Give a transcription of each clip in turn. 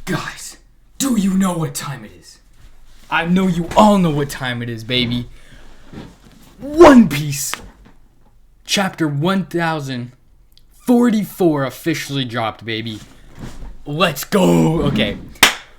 Guys, do you know what time it is? I know you all know what time it is, baby. One Piece chapter 1044 officially dropped, baby. Let's go. Okay.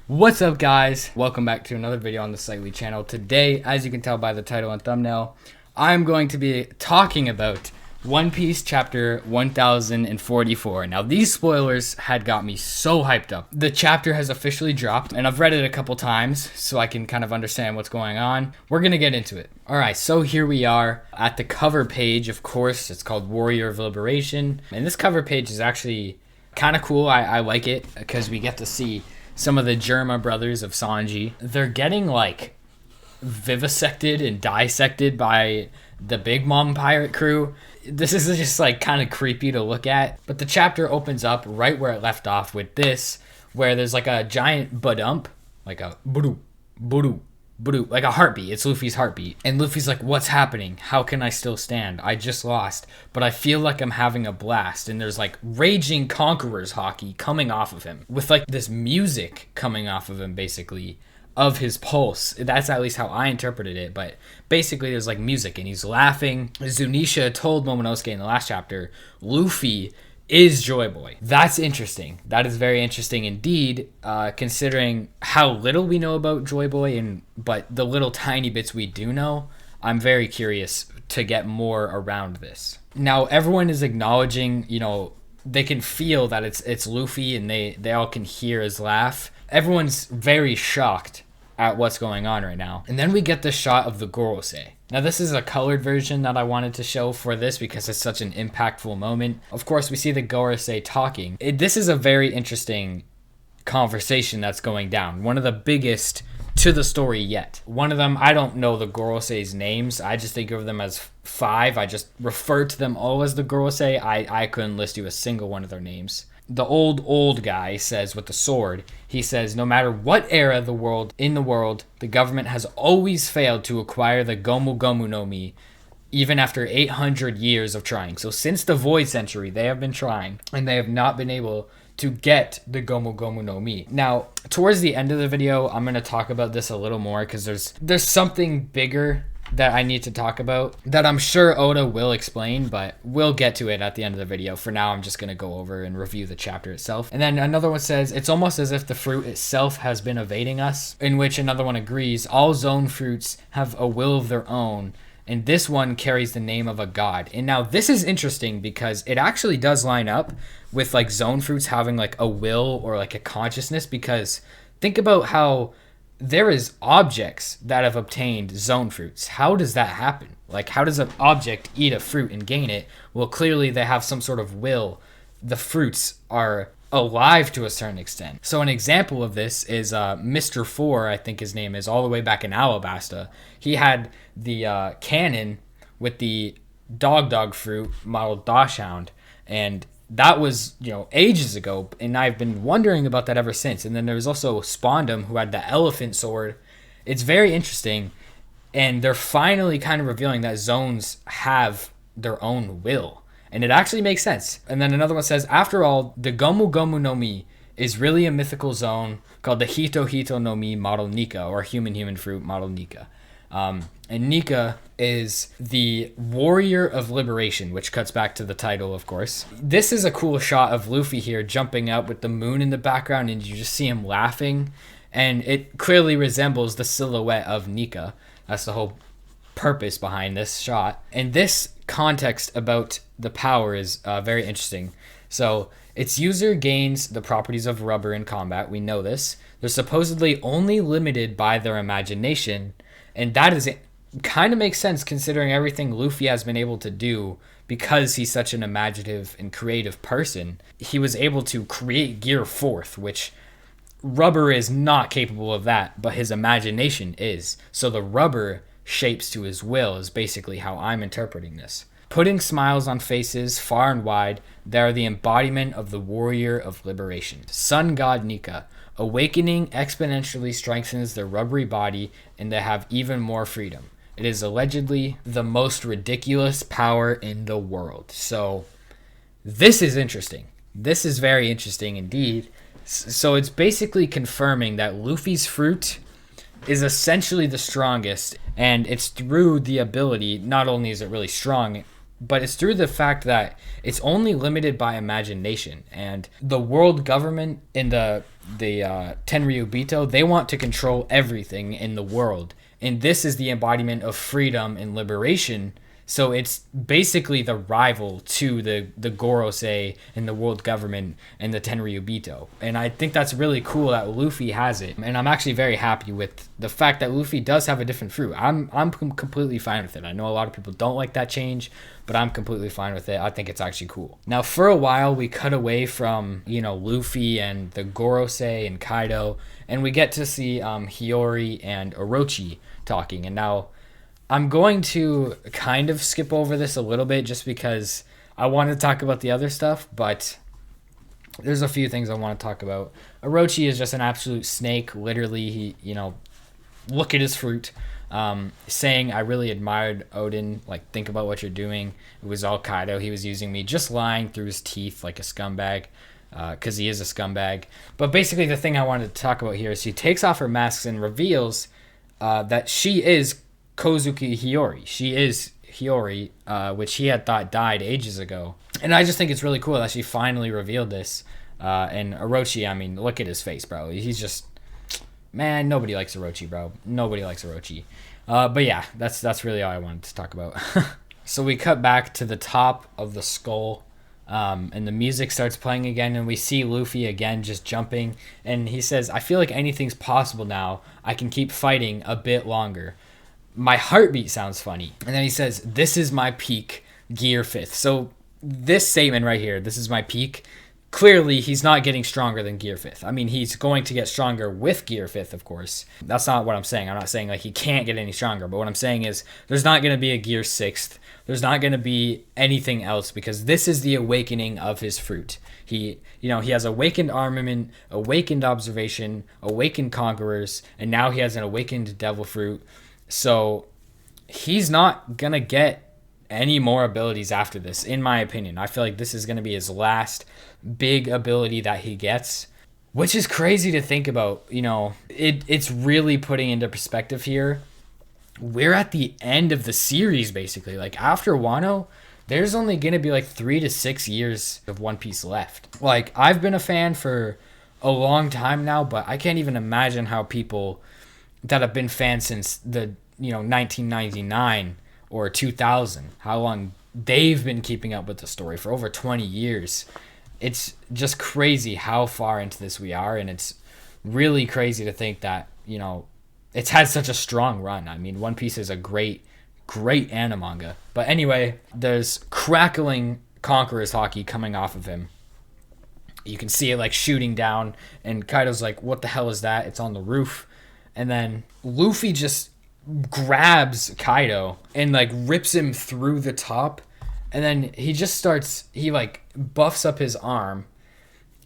What's up, guys? Welcome back to another video on the Slightly channel. Today, as you can tell by the title and thumbnail, I'm going to be talking about One Piece chapter 1044. Now, these spoilers had got me so hyped up. The chapter has officially dropped, and I've read it a couple times so I can kind of understand what's going on. We're going to get into it. All right, so here we are at the cover page, of course. It's called Warrior of Liberation. And this cover page is actually kind of cool. I like it because we get to see some of the Germa brothers of Sanji. They're getting like vivisected and dissected by the Big Mom pirate crew. This is just like kind of creepy to look at. But the chapter opens up right where it left off with this, where there's like a giant badump, like a boodoo, boodoo, boodoo, like a heartbeat. It's Luffy's heartbeat. And Luffy's like, what's happening? How can I still stand? I just lost, but I feel like I'm having a blast. And there's like raging conqueror's hockey coming off of him with like this music coming off of him, basically, of his pulse. That's at least how I interpreted it, but basically there's like music and he's laughing. Zunisha told Momonosuke in the last chapter, Luffy is Joy Boy. That's interesting. That is very interesting indeed, considering how little we know about Joy Boy, but the little tiny bits we do know. I'm very curious to get more around this. Now, everyone is acknowledging, they can feel that it's Luffy, and they all can hear his laugh. Everyone's very shocked at what's going on right now. And then we get the shot of the Gorosei. Now, this is a colored version that I wanted to show for this because it's such an impactful moment. Of course, we see the Gorosei talking. This is a very interesting conversation that's going down. One of the biggest to the story yet. One of them, I don't know the Gorosei's names. I just think of them as 5. I just refer to them all as the Gorosei. I couldn't list you a single one of their names. The old guy says with the sword, he says, no matter what era the world, the government has always failed to acquire the Gomu Gomu no Mi, even after 800 years of trying. So since the Void Century, they have been trying, and they have not been able to get the Gomu Gomu no Mi. Now, towards the end of the video, I'm going to talk about this a little more because there's something bigger that I need to talk about that I'm sure Oda will explain, but we'll get to it at the end of the video. For now, I'm just going to go over and review the chapter itself. And then another one says, it's almost as if the fruit itself has been evading us, in which another one agrees, all zone fruits have a will of their own, and this one carries the name of a god. And now this is interesting because it actually does line up with like zone fruits having like a will or like a consciousness, because think about how there is objects that have obtained zone fruits. How does that happen? Like, how does an object eat a fruit and gain it? Well, clearly they have some sort of will. The fruits are alive to a certain extent. So an example of this is Mr. 4, I think his name is, all the way back in Alabasta. He had the cannon with the dog fruit modeled Dachshund, and that was, ages ago, and I've been wondering about that ever since. And then there was also Spondum, who had the elephant sword. It's very interesting, and they're finally kind of revealing that zones have their own will, and it actually makes sense. And then another one says, after all, the Gomu Gomu no Mi is really a mythical zone called the Hito Hito no Mi model Nika, or human fruit model Nika. And Nika is the Warrior of Liberation, which cuts back to the title, of course. This is a cool shot of Luffy here jumping out with the moon in the background, and you just see him laughing. And it clearly resembles the silhouette of Nika. That's the whole purpose behind this shot. And this context about the power is very interesting. So its user gains the properties of rubber in combat. We know this. They're supposedly only limited by their imagination. And that is kind of makes sense considering everything Luffy has been able to do, because he's such an imaginative and creative person. He was able to create Gear Fourth, which rubber is not capable of that, but his imagination is. So the rubber shapes to his will is basically how I'm interpreting this. Putting smiles on faces far and wide, they are the embodiment of the Warrior of Liberation. Sun God Nika. Awakening exponentially strengthens their rubbery body, and they have even more freedom. It is allegedly the most ridiculous power in the world. So this is interesting. This is very interesting indeed. So it's basically confirming that Luffy's fruit is essentially the strongest, and it's through the ability. Not only is it really strong, but it's through the fact that it's only limited by imagination. And the world government in the Tenryubito, they want to control everything in the world, and this is the embodiment of freedom and liberation. So it's basically the rival to the Gorosei and the world government and the Tenryubito. And I think that's really cool that Luffy has it. And I'm actually very happy with the fact that Luffy does have a different fruit. I'm completely fine with it. I know a lot of people don't like that change, but I'm completely fine with it. I think it's actually cool. Now, for a while, we cut away from, Luffy and the Gorosei and Kaido, and we get to see Hiyori and Orochi talking. And now I'm going to kind of skip over this a little bit just because I want to talk about the other stuff, but there's a few things I want to talk about. Orochi is just an absolute snake. Literally, he, look at his fruit. Saying, I really admired Odin. Like, think about what you're doing. It was all Kaido. He was using me, just lying through his teeth like a scumbag, because he is a scumbag. But basically, the thing I wanted to talk about here is she takes off her mask and reveals that she is Kozuki Hiyori. She is Hiyori, which he had thought died ages ago. And I just think it's really cool that she finally revealed this. And Orochi, I mean, look at his face, bro. He's just, man, nobody likes Orochi, bro. Nobody likes Orochi. But yeah, that's really all I wanted to talk about. So we cut back to the top of the skull, and the music starts playing again, and we see Luffy again just jumping. And he says, I feel like anything's possible now. I can keep fighting a bit longer. My heartbeat sounds funny. And then he says, this is my peak, Gear 5th. So this statement right here, this is my peak, clearly he's not getting stronger than Gear 5th. I mean, he's going to get stronger with Gear 5th, of course. That's not what I'm saying. I'm not saying like he can't get any stronger. But what I'm saying is there's not going to be a Gear 6th. There's not going to be anything else, because this is the awakening of his fruit. He has awakened armament, awakened observation, awakened conquerors, and now he has an awakened devil fruit. So he's not going to get any more abilities after this, in my opinion. I feel like this is going to be his last big ability that he gets, which is crazy to think about. It's really putting into perspective here. We're at the end of the series, basically. Like, after Wano, there's only going to be like 3 to 6 years of One Piece left. Like, I've been a fan for a long time now, but I can't even imagine how people that have been fans since the 1999 or 2000, how long they've been keeping up with the story for over 20 years. It's just crazy how far into this we are, and it's really crazy to think that it's had such a strong run. I mean, One Piece is a great anime manga. But anyway, there's crackling Conqueror's Haki coming off of him. You can see it like shooting down, and Kaido's like, what the hell is that? It's on the roof. And then Luffy just grabs Kaido and like rips him through the top. And then he like buffs up his arm,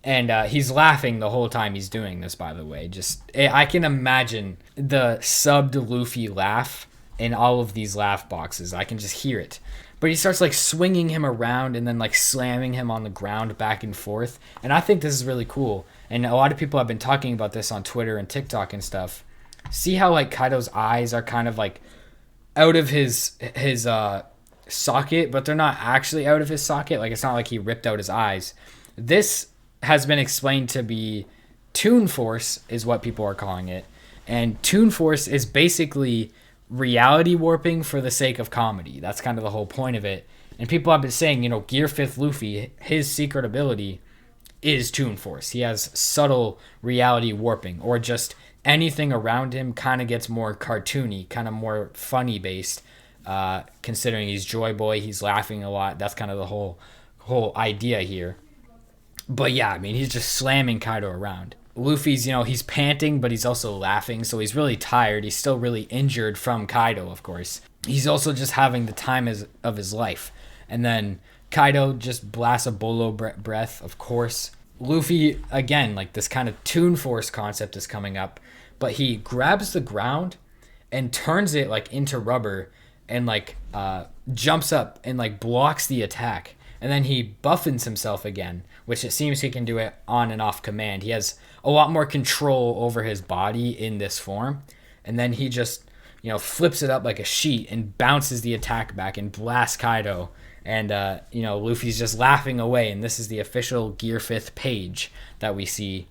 and he's laughing the whole time he's doing this, by the way. I can imagine the subbed Luffy laugh in all of these laugh boxes. I can just hear it. But he starts like swinging him around and then like slamming him on the ground back and forth. And I think this is really cool. And a lot of people have been talking about this on Twitter and TikTok and stuff. See how like Kaido's eyes are kind of like out of his socket, but they're not actually out of his socket. Like, it's not like he ripped out his eyes. This has been explained to be Toon Force, is what people are calling it. And Toon Force is basically reality warping for the sake of comedy. That's kind of the whole point of it. And people have been saying, Gear 5th Luffy, his secret ability is Toon Force. He has subtle reality warping, or just anything around him kind of gets more cartoony, kind of more funny based, considering he's Joy Boy, he's laughing a lot. That's kind of the whole idea here. But yeah, I mean, he's just slamming Kaido around. Luffy's, he's panting, but he's also laughing, so he's really tired. He's still really injured from Kaido, of course. He's also just having the time of his life. And then Kaido just blasts a bolo breath, of course. Luffy, again, like this kind of Toon Force concept is coming up, but he grabs the ground and turns it like into rubber and like jumps up and like blocks the attack. and then he buffins himself again, which it seems he can do it on and off command. He has a lot more control over his body in this form, and then he just, flips it up like a sheet and bounces the attack back and blasts Kaido. And, Luffy's just laughing away, and this is the official Gear 5th page that we see.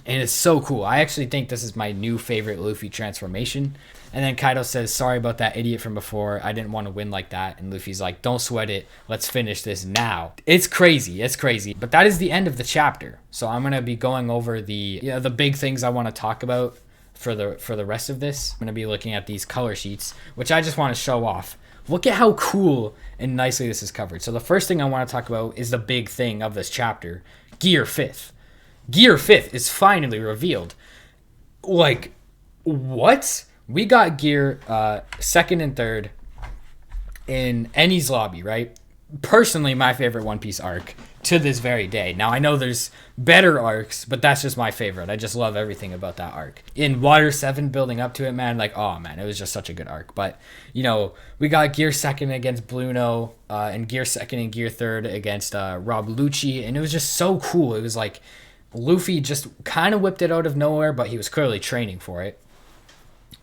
And it's so cool. I actually think this is my new favorite Luffy transformation. And then Kaido says, sorry about that idiot from before. I didn't want to win like that. And Luffy's like, don't sweat it. Let's finish this now. It's crazy. It's crazy. But that is the end of the chapter. So I'm going to be going over the big things I want to talk about for the rest of this. I'm going to be looking at these color sheets, which I just want to show off. Look at how cool and nicely this is covered. So the first thing I want to talk about is the big thing of this chapter, Gear 5th. Gear 5th is finally revealed. Like, what? We got Gear 2nd and 3rd in Eni's lobby, right? Personally, my favorite One Piece arc to this very day. Now, I know there's better arcs, but that's just my favorite. I just love everything about that arc. In Water 7, building up to it, man, like, oh, man, it was just such a good arc. But, we got Gear 2nd against Bluno, and Gear 2nd and Gear 3rd against Rob Lucci, and it was just so cool. It was like Luffy just kind of whipped it out of nowhere, but he was clearly training for it.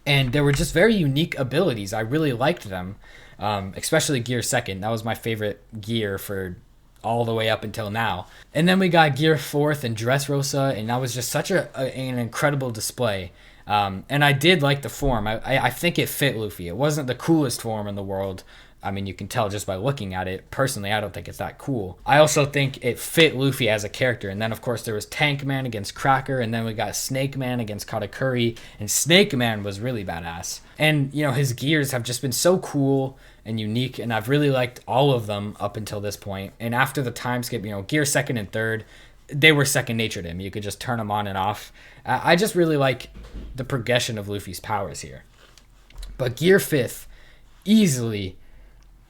And there were just very unique abilities. I really liked them, especially Gear 2nd. That was my favorite gear for all the way up until now. And then we got Gear 4th and Dressrosa, and that was just such an incredible display. And I did like the form. I think it fit Luffy. It wasn't the coolest form in the world. I mean, you can tell just by looking at it. Personally, I don't think it's that cool. I also think it fit Luffy as a character. And then, of course, there was Tank Man against Cracker. And then we got Snake Man against Katakuri. And Snake Man was really badass. And, his gears have just been so cool and unique. And I've really liked all of them up until this point. And after the time skip, Gear 2nd and 3rd, they were second nature to him. You could just turn them on and off. I just really like the progression of Luffy's powers here. But Gear 5th easily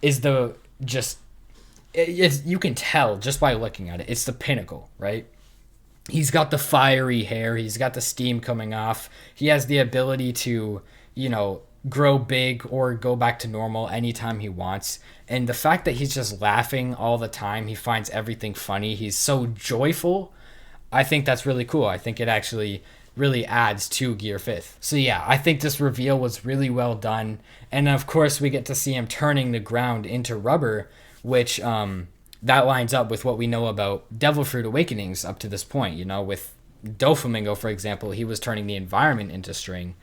is you can tell just by looking at it, it's the pinnacle, right? He's got the fiery hair, he's got the steam coming off, he has the ability to, grow big or go back to normal anytime he wants. And the fact that he's just laughing all the time, he finds everything funny, he's so joyful, I think that's really cool. I think it actually really adds to Gear 5th. So yeah, I think this reveal was really well done. And of course, we get to see him turning the ground into rubber, which that lines up with what we know about Devil Fruit Awakenings up to this point. With Doflamingo, for example, he was turning the environment into string.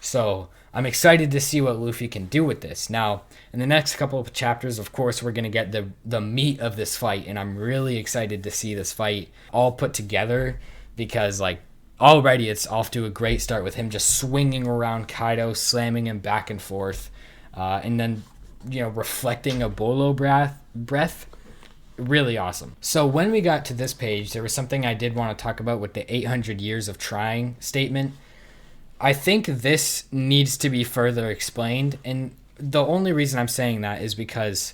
So I'm excited to see what Luffy can do with this. Now, in the next couple of chapters, of course, we're going to get the meat of this fight. And I'm really excited to see this fight all put together because, already it's off to a great start with him just swinging around Kaido, slamming him back and forth, and then, reflecting a bolo breath. Really awesome. So when we got to this page, there was something I did want to talk about with the 800 years of trying statement. I think this needs to be further explained, and the only reason I'm saying that is because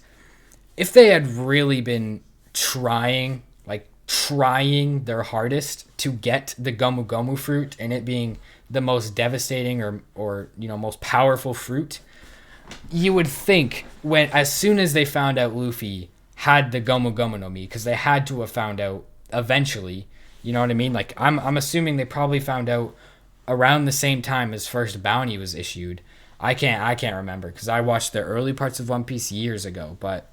if they had really been trying their hardest to get the Gomu Gomu fruit and it being the most devastating or most powerful fruit, you would think as soon as they found out Luffy had the Gomu Gomu no Mi, because they had to have found out eventually, you know what I mean? I'm assuming they probably found out around the same time his first bounty was issued. I can't remember because I watched the early parts of One Piece years ago, but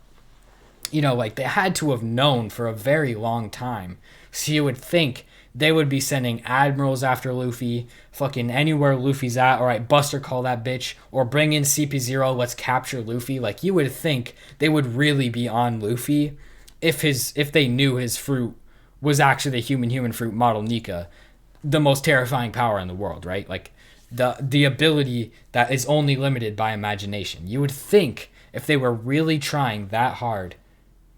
they had to have known for a very long time. So you would think they would be sending admirals after Luffy, fucking anywhere Luffy's at. All right, Buster, call that bitch, or bring in CP0. Let's capture Luffy. You would think they would really be on Luffy if they knew his fruit was actually the human fruit model Nika, the most terrifying power in the world, right? The ability that is only limited by imagination. You would think if they were really trying that hard,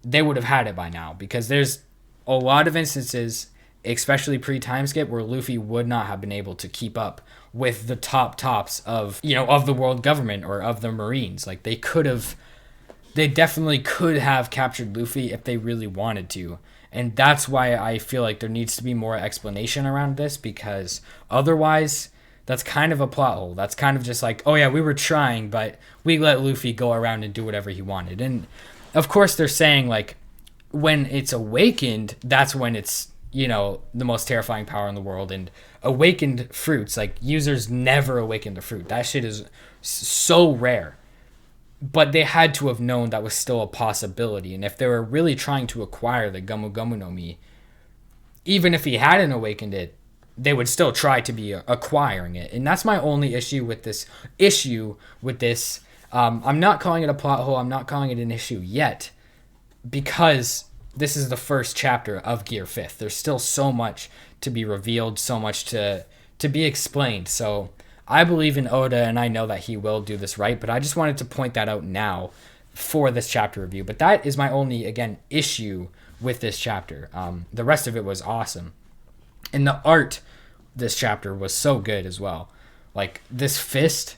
they would have had it by now, because there's a lot of instances, especially pre-time skip, where Luffy would not have been able to keep up with the tops of the world government or of the Marines. They definitely could have captured Luffy if they really wanted to. And that's why I feel like there needs to be more explanation around this, because otherwise that's kind of a plot hole. That's kind of just oh yeah, we were trying, but we let Luffy go around and do whatever he wanted. And of course they're saying like when it's awakened, that's when it's, you know, the most terrifying power in the world. And awakened fruits, like users never awaken the fruit. That shit is so rare. But they had to have known that was still a possibility. And if they were really trying to acquire the Gomu Gomu no Mi, even if he hadn't awakened it, they would still try to be acquiring it. And that's my only issue with this. I'm not calling it a plot hole. I'm not calling it an issue yet, because this is the first chapter of Gear 5th. There's still so much to be revealed, so much to be explained. So I believe in Oda, and I know that he will do this right, but I just wanted to point that out now for this chapter review. But that is my only, again, issue with this chapter. The rest of it was awesome. And the art this chapter was so good as well. Like, this fist,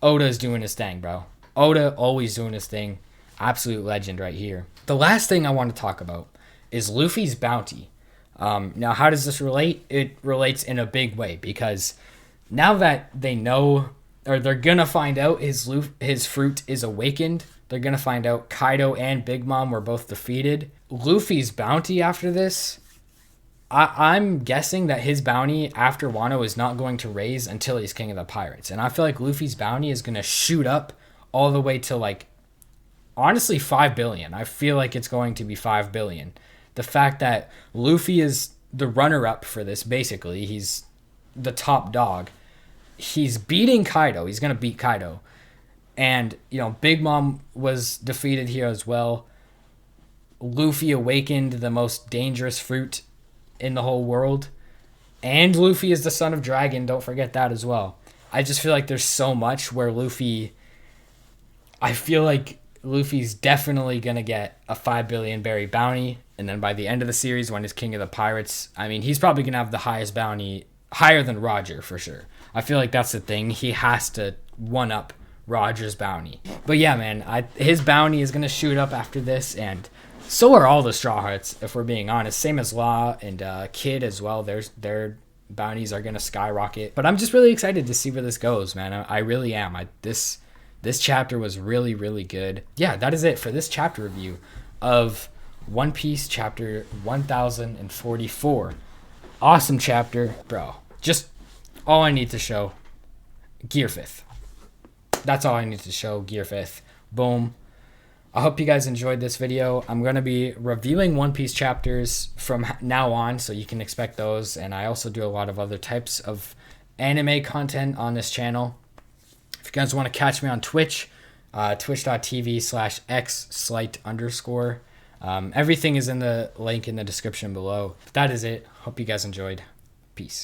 Oda is doing his thing, bro. Oda always doing his thing. Absolute legend right here. The last thing I want to talk about is Luffy's bounty. Now, how does this relate? It relates in a big way, because now that they know, or they're gonna find out his fruit is awakened, they're gonna find out Kaido and Big Mom were both defeated. Luffy's bounty after this, I'm guessing that his bounty after Wano is not going to raise until he's King of the Pirates. And I feel like Luffy's bounty is gonna shoot up all the way to, like, honestly, 5 billion. I feel like it's going to be 5 billion. The fact that Luffy is the runner-up for this, basically, he's the top dog. He's beating Kaido. He's going to beat Kaido. And, you know, Big Mom was defeated here as well. Luffy awakened the most dangerous fruit in the whole world. And Luffy is the son of Dragon. Don't forget that as well. I just feel like there's so much where Luffy... I feel like Luffy's definitely going to get a 5 billion berry bounty. And then by the end of the series, when he's King of the Pirates, I mean, he's probably going to have the highest bounty, higher than Roger for sure. I feel like that's the thing. He has to one-up Roger's bounty. But yeah, man, his bounty is going to shoot up after this, and so are all the Straw Hats, if we're being honest. Same as Law and Kid as well. Their bounties are going to skyrocket. But I'm just really excited to see where this goes, man. I really am. This chapter was really, really good. Yeah, that is it for this chapter review of One Piece chapter 1044. Awesome chapter, bro. Just all I need to show, Gear 5th. That's all I need to show, Gear 5th. Boom. I hope you guys enjoyed this video. I'm going to be reviewing One Piece chapters from now on, so you can expect those. And I also do a lot of other types of anime content on this channel. If you guys want to catch me on Twitch, twitch.tv/x_. Everything is in the link in the description below. That is it. Hope you guys enjoyed. Peace.